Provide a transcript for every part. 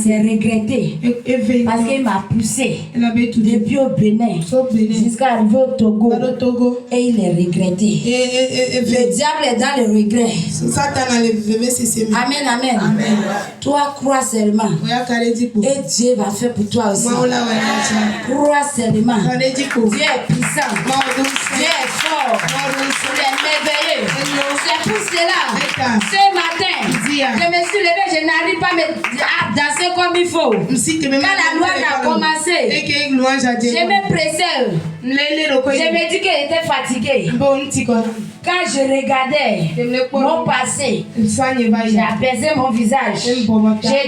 C'est regretté. Parce qu'il m'a poussé depuis au Bénin jusqu'à arriver au Togo. Et il est regretté. Le diable est dans le regret. Amen, amen. Toi, crois seulement. Et Dieu va faire pour toi aussi. Crois seulement. Dieu est puissant. Dieu est fort. Il est merveilleux. C'est pour cela, ce matin, je me suis levé, je n'arrive pas à danser comme il faut. Quand la loi a commencé, je me pressais. Je me dis qu'elle était fatiguée. Quand je regardais mon passé, j'ai apaisé mon visage. Je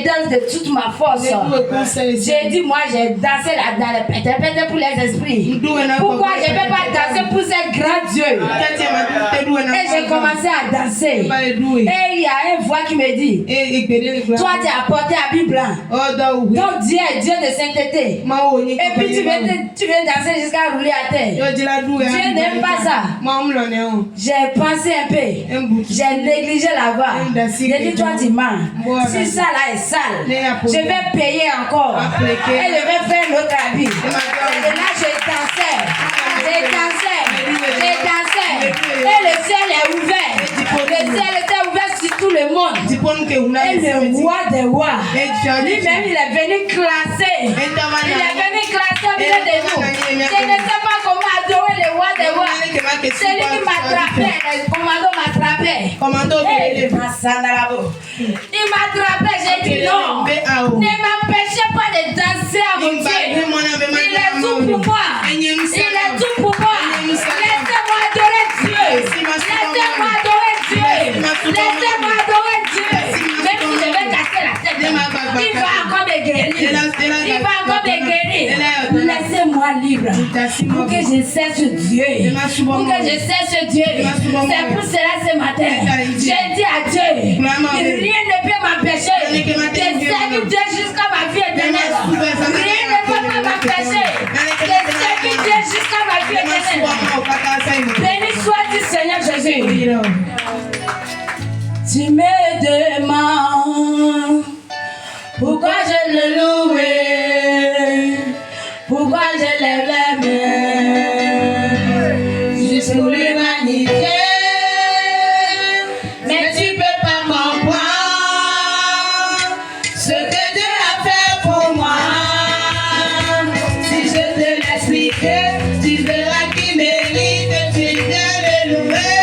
danse de toute ma force. J'ai dit, moi, j'ai dansé dans les pété pour les esprits. Pourquoi je ne vais pas danser pour ce grand Dieu? Et j'ai commencé à danser. Et il y a une voix qui me dit, toi, tu as apporté habit blanc. Donc Dieu est Dieu de sainteté. Et puis tu viens danser jusqu'à rouler à terre. Dieu n'aime pas ça. J'ai pensé un peu. J'ai négligé la voix. J'ai dit, toi tu mens. Si ça là est sale, je vais payer encore. Et je vais faire l'autre habit. Et là je dansais. Et le ciel est ouvert. Le ciel était ouvert sur tout le monde. Et le roi des rois, lui-même il est venu classer. Il est venu classer au milieu de nous. Je ne sais pas comment adorer le roi des rois. C'est lui qui m'attrapait. Le commando m'attrapait. Il m'attrapait. J'ai dit non. Ne m'empêchez pas de danser à mon Dieu. Il est tout pour moi. Il est tout pour moi. Laissez-moi adorer Dieu. Laissez-moi adorer Dieu. Laissez-moi adorer Dieu. Même si je vais casser la tête, il va encore me guérir. Il va encore me guérir. Laissez-moi libre pour que je cesse Dieu. Pour que je cesse Dieu. C'est pour cela ce matin, j'ai dit à Dieu, rien ne peut m'empêcher de servir Dieu jusqu'à ma vie éternelle. Rien ne peut m'empêcher de servir Dieu jusqu'à ma vie éternelle. Béni soit-il Seigneur Jésus. Tu me demandes pourquoi je le louais, pourquoi je lève les mains, juste pour lui magnifier. Mais tu peux pas comprendre ce que Dieu a fait pour moi. Si je te l'expliquais, tu verras qu'il mérite, tu viens de louer.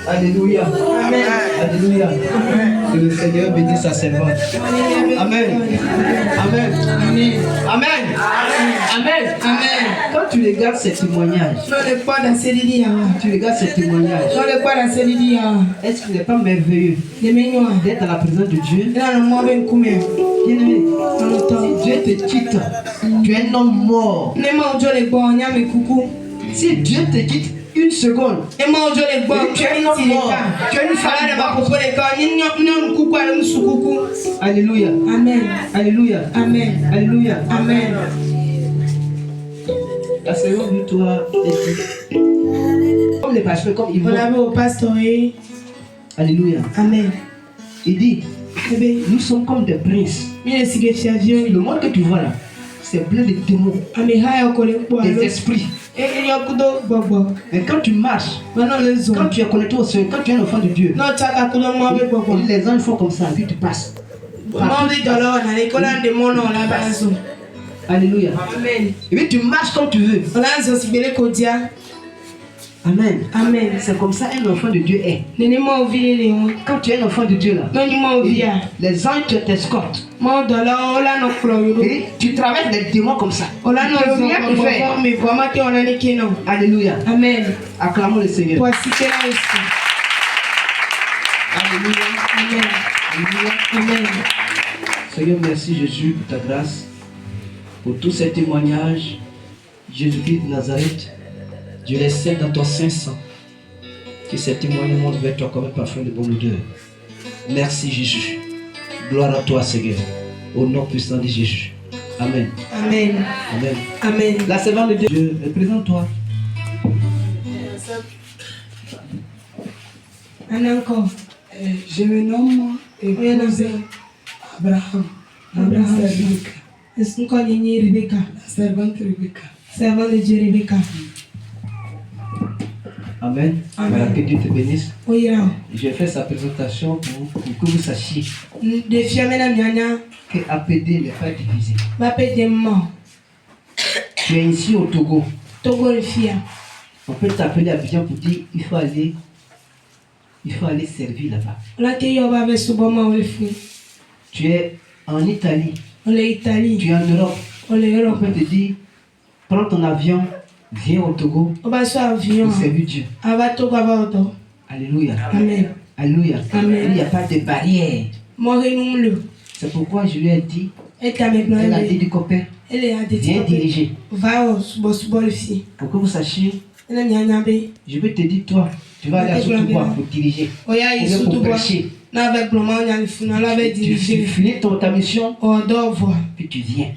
Alléluia. Amen. Alléluia. Que le Seigneur bénisse sa servante. Amen. Amen. Amen. Amen. Amen. Amen. Quand tu regardes ces témoignages, tu regardes ces témoignages, est-ce qu'il n'est pas merveilleux d'être à la présence de Dieu? Bien-aimé, si Dieu te quitte, tu es un homme mort. Si Dieu te quitte une seconde, tu es un homme mort. Tu es une femme morte. Alléluia. Amen. Alléluia. Amen. Alléluia. Amen. La seconde victoire est comme les pasteurs, comme ils vont. Alléluia. Amen. Il dit, nous sommes comme des princes. Le monde que tu vois là, c'est plein de démons, des esprits. Mais quand tu marches, quand tu es connecté au Seigneur, quand tu es un enfant de Dieu, les anges font comme ça, puis tu passes. Alléluia. Amen. Et puis tu marches comme tu veux. Amen. Amen. C'est comme ça un enfant de Dieu est. Quand tu es un enfant de Dieu là, les anges t'escortent. Et tu traverses les démons comme ça. Ils peuvent rien te faire. Alléluia. Amen. Acclamons le Seigneur. Alléluia. Amen. Alléluia. Amen. Seigneur, merci Jésus pour ta grâce, pour tous ces témoignages. Jésus-Christ de Nazareth, Dieu les scelle dans ton saint sang. Que ces témoignages montent vers toi comme un parfum de bonne odeur. Merci Jésus. Gloire à toi Seigneur. Au nom puissant de Jésus. Amen. Amen. Amen. Amen. La servante de Dieu, présente-toi. Encore. Je me nomme épouse Abraham. Est-ce qu'on connaît Rebecca? Servante Rebecca. Servante de Dieu Rebecca. Amen. Amen. Voilà, que Dieu te bénisse. Oui, J'ai fait sa présentation pour que vous sachiez que APD n'est pas divisé. Tu es ici au Togo. On peut t'appeler à Abidjan pour dire il faut aller servir là-bas. Tu es en Italie. Tu es en Europe. On peut te dire prends ton avion, viens au Togo pour servir Dieu. Alléluia. Amen. Alléluia. Amen. Il n'y a pas de barrière. C'est pourquoi je lui ai dit, elle a dit du copain, viens diriger. Pour que vous sachiez, je vais te dire, toi, tu vas aller à Soutoubois pour diriger. Ou bien pour prêcher. Tu finis ta mission, puis tu viens.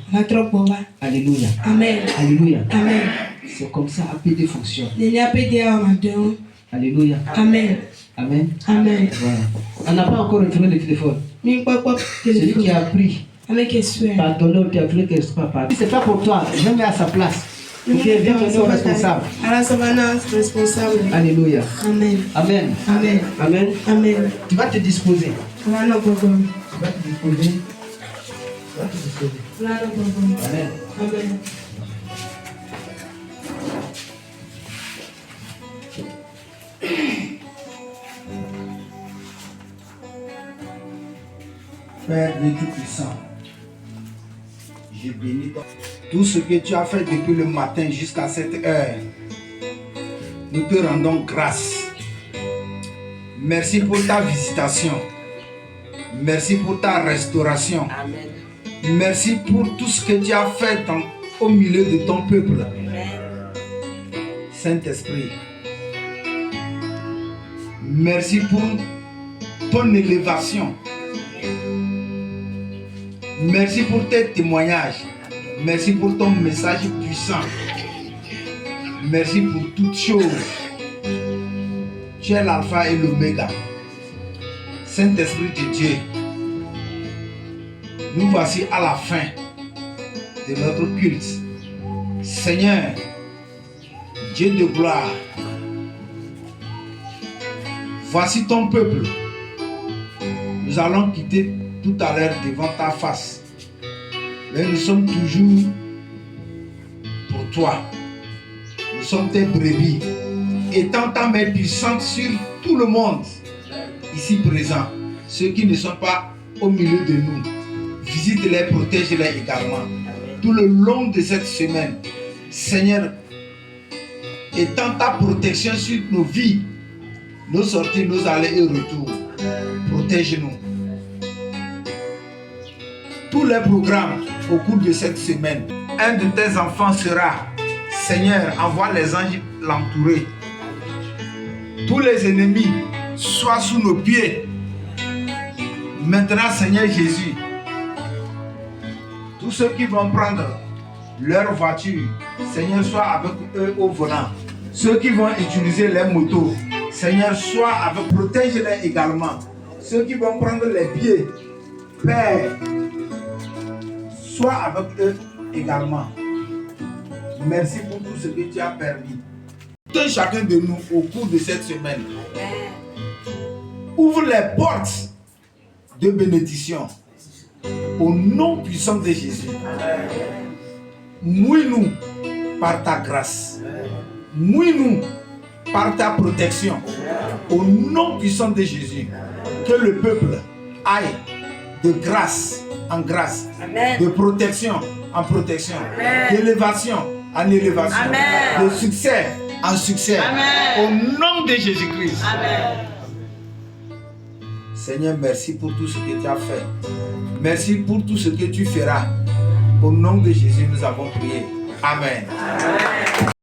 Alléluia. Amen. Alléluia. Amen. C'est comme ça APD fonctionne. Alléluia. Amen. Amen. Amen. Voilà. On n'a pas encore retourné le téléphone. Celui qui a pris, pardonné ou qui a pris, c'est pas pour toi, je mets à sa place. Viens devenir responsable. Alléluia. Amen. Amen. Amen. Amen. Amen. Tu vas te disposer. Tu vas te disposer. Amen. Amen. Père Dieu Tout-Puissant, je bénis tout ce que tu as fait depuis le matin jusqu'à cette heure. Nous te rendons grâce. Merci pour ta visitation. Merci pour ta restauration. Amen. Merci pour tout ce que tu as fait au milieu de ton peuple. Saint-Esprit, merci pour ton élévation. Merci pour tes témoignages. Merci pour ton message puissant. Merci pour toutes choses. Tu es l'alpha et l'oméga. Saint-Esprit de Dieu, nous voici à la fin de notre culte. Seigneur, Dieu de gloire, voici ton peuple. Nous allons quitter tout à l'heure devant ta face. Mais nous sommes toujours pour toi. Nous sommes tes brebis. Étends ta main puissante sur tout le monde ici présent. Ceux qui ne sont pas au milieu de nous. Visite-les, protège-les également. Tout le long de cette semaine. Seigneur, étends ta protection sur nos vies. Nos sorties, nos allées et retours. Protège-nous. Tous les programmes au cours de cette semaine, un de tes enfants sera, Seigneur, envoie les anges l'entourer. Tous les ennemis soient sous nos pieds. Maintenant, Seigneur Jésus, tous ceux qui vont prendre leur voiture, Seigneur, sois avec eux au volant. Ceux qui vont utiliser les motos, Seigneur, sois avec, protège-les également. Ceux qui vont prendre les billets, Père, sois avec eux également. Merci pour tout ce que tu as permis. Tout chacun de nous au cours de cette semaine. Ouvre les portes de bénédiction au nom puissant de Jésus. Mouille-nous par ta grâce. Mouille-nous par ta protection. Au nom puissant de Jésus. Que le peuple aille de grâce en grâce. Amen. De protection en protection. D'élévation en élévation. Amen. De succès en succès. Amen. Au nom de Jésus-Christ. Amen. Seigneur, merci pour tout ce que tu as fait. Merci pour tout ce que tu feras. Au nom de Jésus, nous avons prié. Amen. Amen.